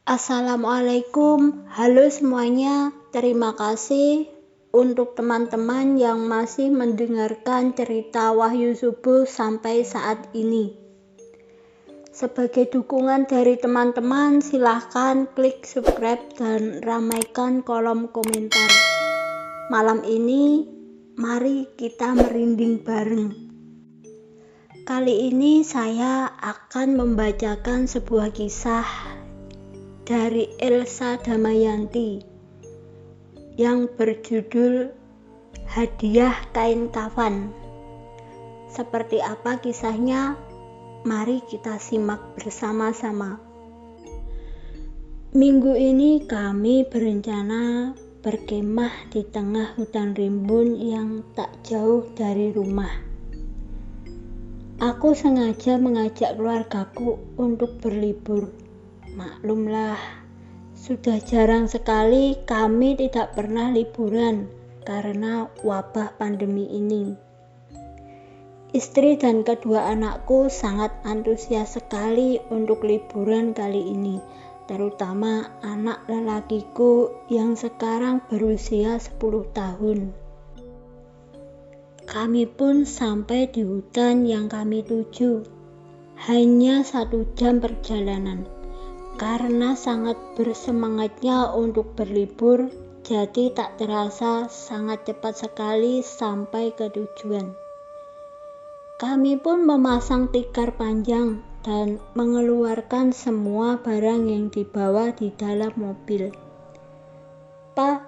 Assalamualaikum, halo semuanya. Terima kasih untuk teman-teman yang masih mendengarkan cerita Wahyu Subuh sampai saat ini. Sebagai dukungan dari teman-teman, silahkan klik subscribe dan ramaikan kolom komentar. Malam ini, mari kita merinding bareng. Kali ini saya akan membacakan sebuah kisah dari Elsa Damayanti yang berjudul Hadiah Kain Kafan. Seperti apa kisahnya? Mari kita simak bersama-sama. Minggu ini kami berencana berkemah di tengah hutan rimbun yang tak jauh dari rumah. Aku sengaja mengajak keluargaku untuk berlibur. Maklumlah, sudah jarang sekali kami tidak pernah liburan karena wabah pandemi ini. Istri dan kedua anakku sangat antusias sekali untuk liburan kali ini, terutama anak lelakiku yang sekarang berusia 10 tahun. Kami pun sampai di hutan yang kami tuju. Hanya 1 jam perjalanan. Karena sangat bersemangatnya untuk berlibur, jadi tak terasa sangat cepat sekali sampai ke tujuan. Kami pun memasang tikar panjang dan mengeluarkan semua barang yang dibawa di dalam mobil. "Pak,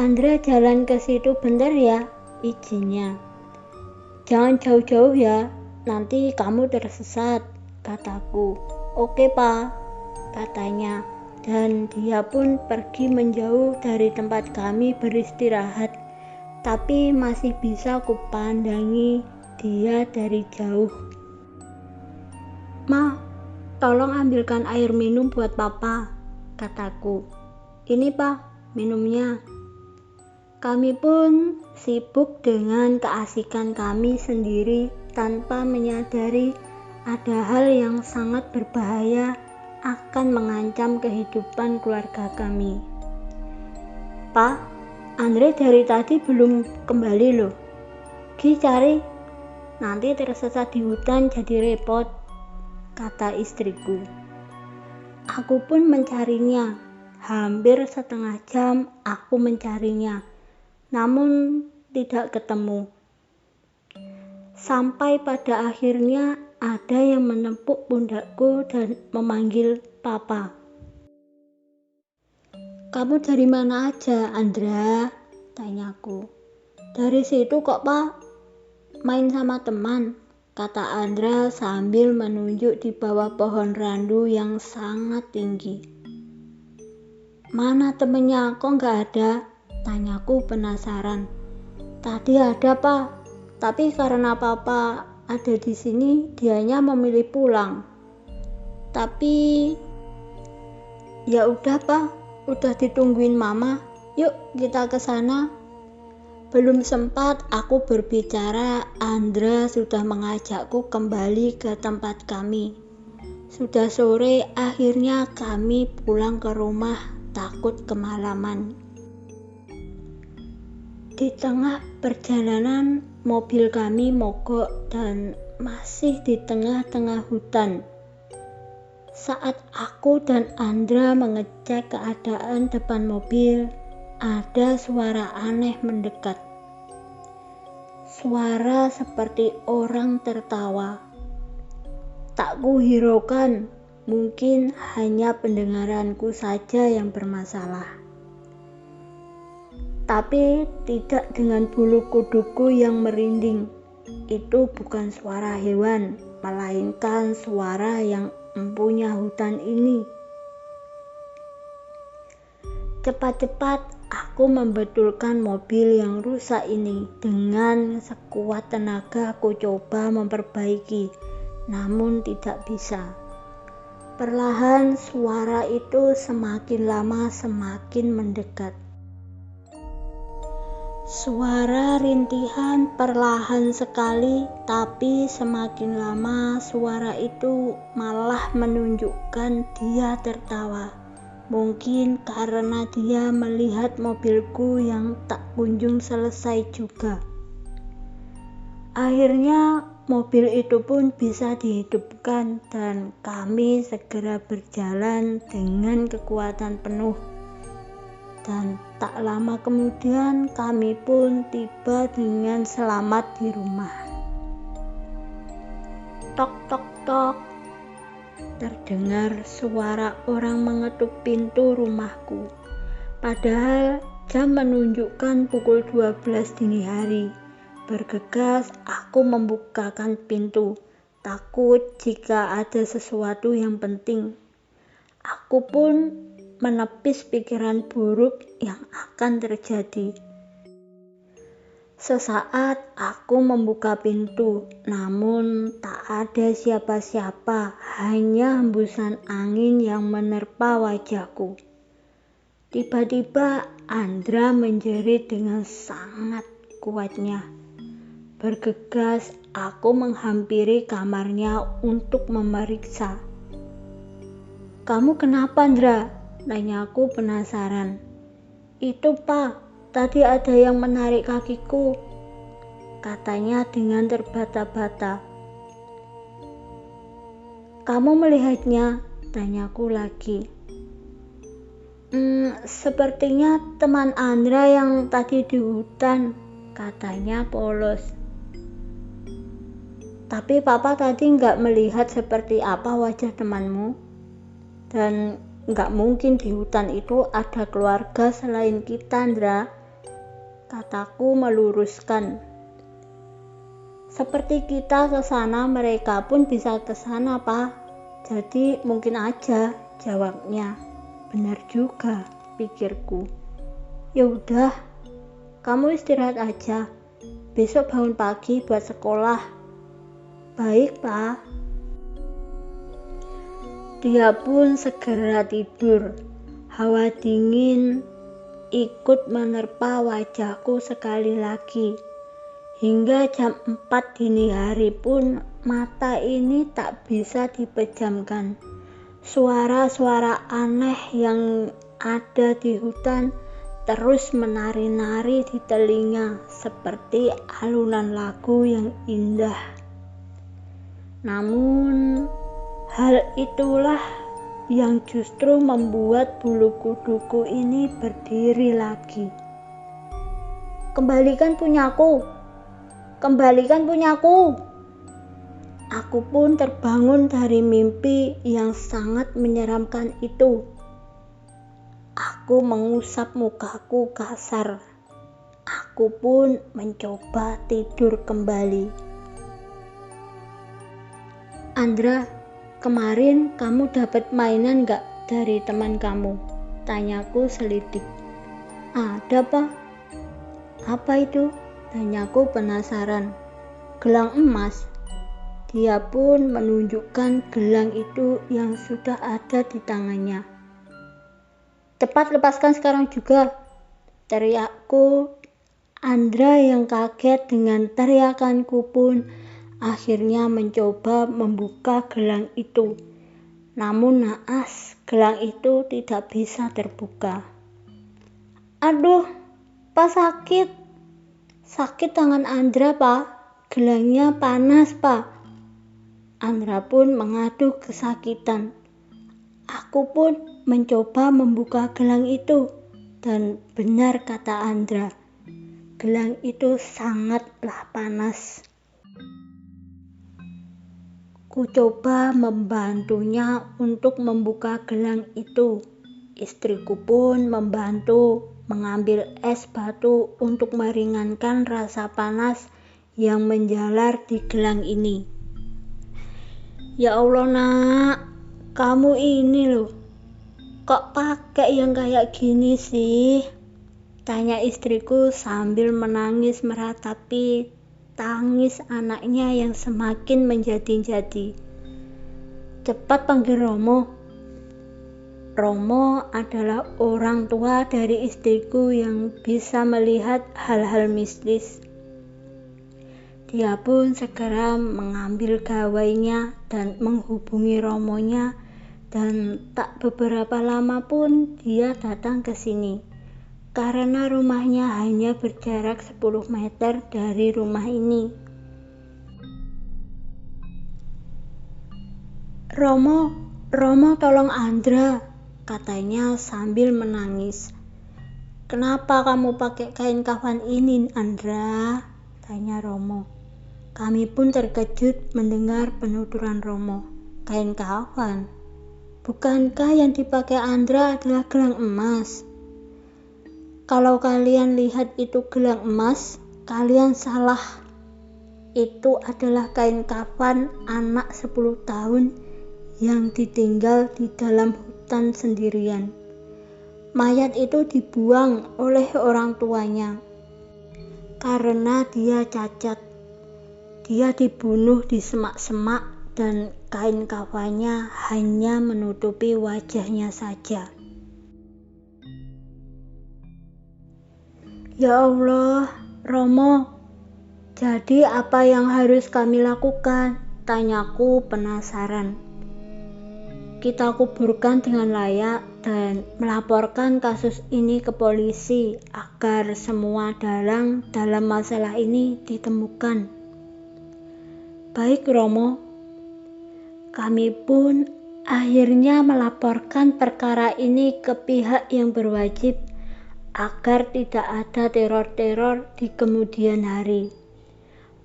Andra jalan ke situ bentar ya, izinnya. Jangan jauh-jauh ya, nanti kamu tersesat," kataku. "Oke, Pak," katanya, dan dia pun pergi menjauh dari tempat kami beristirahat, tapi masih bisa kupandangi dia dari jauh. "Ma, tolong ambilkan air minum buat Papa," kataku. "Ini, Pak, minumnya." Kami pun sibuk dengan keasikan kami sendiri tanpa menyadari ada hal yang sangat berbahaya akan mengancam kehidupan keluarga kami. "Pak, Andre dari tadi belum kembali loh. Gi cari, nanti tersesat di hutan jadi repot," kata istriku. Aku pun mencarinya. Hampir setengah jam aku mencarinya, namun tidak ketemu. Sampai pada akhirnya ada yang menepuk pundakku dan memanggil Papa. "Kamu dari mana aja, Andra?" tanyaku. "Dari situ kok, Pak. Main sama teman," kata Andra sambil menunjuk di bawah pohon randu yang sangat tinggi. "Mana temennya, kok nggak ada?" tanyaku penasaran. "Tadi ada, Pak, tapi karena Papa ada di sini, dianya memilih pulang. Tapi ya udah, Pak, udah ditungguin Mama. Yuk kita ke sana." Belum sempat aku berbicara, Andra sudah mengajakku kembali ke tempat kami. Sudah sore, akhirnya kami pulang ke rumah, takut kemalaman. Di tengah perjalanan, mobil kami mogok dan masih di tengah-tengah hutan. Saat aku dan Andra mengecek keadaan depan mobil, ada suara aneh mendekat. Suara seperti orang tertawa. Tak kuhiraukan, mungkin hanya pendengaranku saja yang bermasalah. Tapi tidak dengan bulu kuduku yang merinding. Itu bukan suara hewan, melainkan suara yang empunya hutan ini. Cepat-cepat aku membetulkan mobil yang rusak ini. Dengan sekuat tenaga aku coba memperbaiki, namun tidak bisa. Perlahan suara itu semakin lama semakin mendekat. Suara rintihan perlahan sekali, tapi semakin lama suara itu malah menunjukkan dia tertawa. Mungkin karena dia melihat mobilku yang tak kunjung selesai juga. Akhirnya mobil itu pun bisa dihidupkan dan kami segera berjalan dengan kekuatan penuh. Dan tak lama kemudian kami pun tiba dengan selamat di rumah. Tok tok tok. Terdengar suara orang mengetuk pintu rumahku. Padahal jam menunjukkan pukul 12 dini hari. Bergegas aku membukakan pintu, takut jika ada sesuatu yang penting. Aku pun menepis pikiran buruk yang akan terjadi. Sesaat aku membuka pintu, namun tak ada siapa-siapa, hanya hembusan angin yang menerpa wajahku. Tiba-tiba Andra menjerit dengan sangat kuatnya. Bergegas aku menghampiri kamarnya untuk memeriksa. "Kamu kenapa, Andra?" Tanyaku penasaran. "Itu, Pak, tadi ada yang menarik kakiku," katanya dengan terbata-bata. "Kamu melihatnya?" Tanyaku lagi. Sepertinya teman Andra yang tadi di hutan," katanya polos. "Tapi Papa tadi nggak melihat seperti apa wajah temanmu. Dan nggak mungkin di hutan itu ada keluarga selain kita, Andra," kataku meluruskan. "Seperti kita ke sana, mereka pun bisa ke sana, Pak. Jadi mungkin aja," jawabnya. Benar juga, pikirku. "Ya udah, kamu istirahat aja. Besok bangun pagi buat sekolah." "Baik, Pak." Dia pun segera tidur. Hawa dingin ikut menerpa wajahku sekali lagi. Hingga jam 4 dini hari pun mata ini tak bisa dipejamkan. Suara-suara aneh yang ada di hutan terus menari-nari di telinga seperti alunan lagu yang indah. Namun hal itulah yang justru membuat bulu kuduku ini berdiri lagi. "Kembalikan punyaku! Kembalikan punyaku!" Aku pun terbangun dari mimpi yang sangat menyeramkan itu. Aku mengusap mukaku kasar. Aku pun mencoba tidur kembali. "Andra, kemarin kamu dapat mainan gak dari teman kamu?" tanyaku selidik. "Ada, Pak." "Apa itu?" tanyaku penasaran. "Gelang emas." Dia pun menunjukkan gelang itu yang sudah ada di tangannya. "Cepat lepaskan sekarang juga," teriakku. Andra yang kaget dengan teriakanku pun akhirnya mencoba membuka gelang itu. Namun naas, gelang itu tidak bisa terbuka. "Aduh, Pak, sakit. Sakit tangan Andra, Pak. Gelangnya panas, Pak." Andra pun mengaduh kesakitan. Aku pun mencoba membuka gelang itu. Dan benar kata Andra, gelang itu sangatlah panas. Ku coba membantunya untuk membuka gelang itu. Istriku pun membantu mengambil es batu untuk meringankan rasa panas yang menjalar di gelang ini. "Ya Allah, Nak, kamu ini loh, kok pakai yang kayak gini sih?" tanya istriku sambil menangis meratapi tangis anaknya yang semakin menjadi-jadi. "Cepat panggil Romo." Romo adalah orang tua dari istriku yang bisa melihat hal-hal mistis. Dia pun segera mengambil gawainya dan menghubungi Romonya, dan tak beberapa lama pun dia datang ke sini. Karena rumahnya hanya berjarak 10 meter dari rumah ini. Romo tolong Andra, katanya sambil menangis. Kenapa kamu pakai kain kafan ini, Andra? Tanya Romo. Kami pun terkejut mendengar penuturan Romo. Kain kafan? Bukankah yang dipakai Andra adalah gelang emas? Kalau kalian lihat itu gelang emas, kalian salah. Itu adalah kain kafan anak 10 tahun yang ditinggal di dalam hutan sendirian. Mayat itu dibuang oleh orang tuanya karena dia cacat. Dia dibunuh di semak-semak dan kain kafannya hanya menutupi wajahnya saja. Ya Allah, Romo, jadi apa yang harus kami lakukan? Tanyaku penasaran. Kita kuburkan dengan layak dan melaporkan kasus ini ke polisi agar semua dalang dalam masalah ini ditemukan. Baik Romo, kami pun akhirnya melaporkan perkara ini ke pihak yang berwajib agar tidak ada teror-teror di kemudian hari.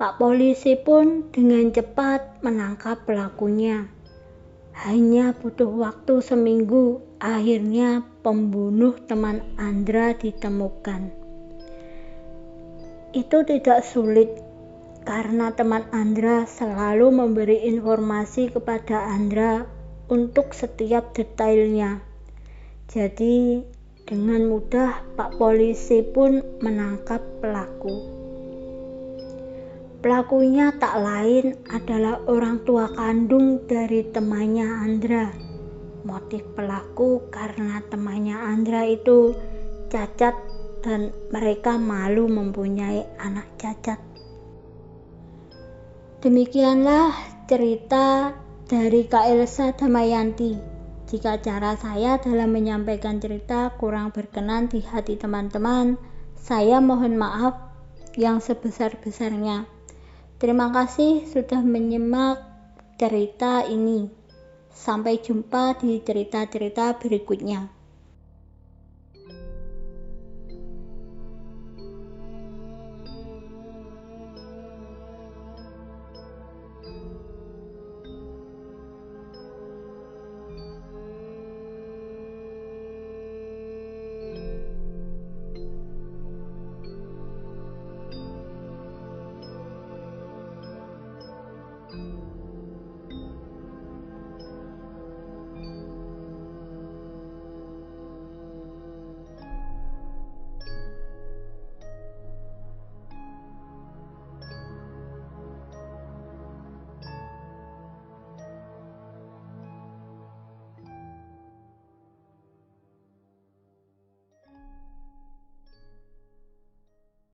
Pak polisi pun dengan cepat menangkap pelakunya. Hanya butuh waktu seminggu, akhirnya pembunuh teman Andra ditemukan. Itu tidak sulit karena teman Andra selalu memberi informasi kepada Andra untuk setiap detailnya. Jadi dengan mudah Pak polisi pun menangkap pelaku. Pelakunya tak lain adalah orang tua kandung dari temannya Andra. Motif pelaku karena temannya Andra itu cacat dan mereka malu mempunyai anak cacat. Demikianlah cerita dari Kak Elsa Damayanti. Jika cara saya dalam menyampaikan cerita kurang berkenan di hati teman-teman, saya mohon maaf yang sebesar-besarnya. Terima kasih sudah menyimak cerita ini. Sampai jumpa di cerita-cerita berikutnya.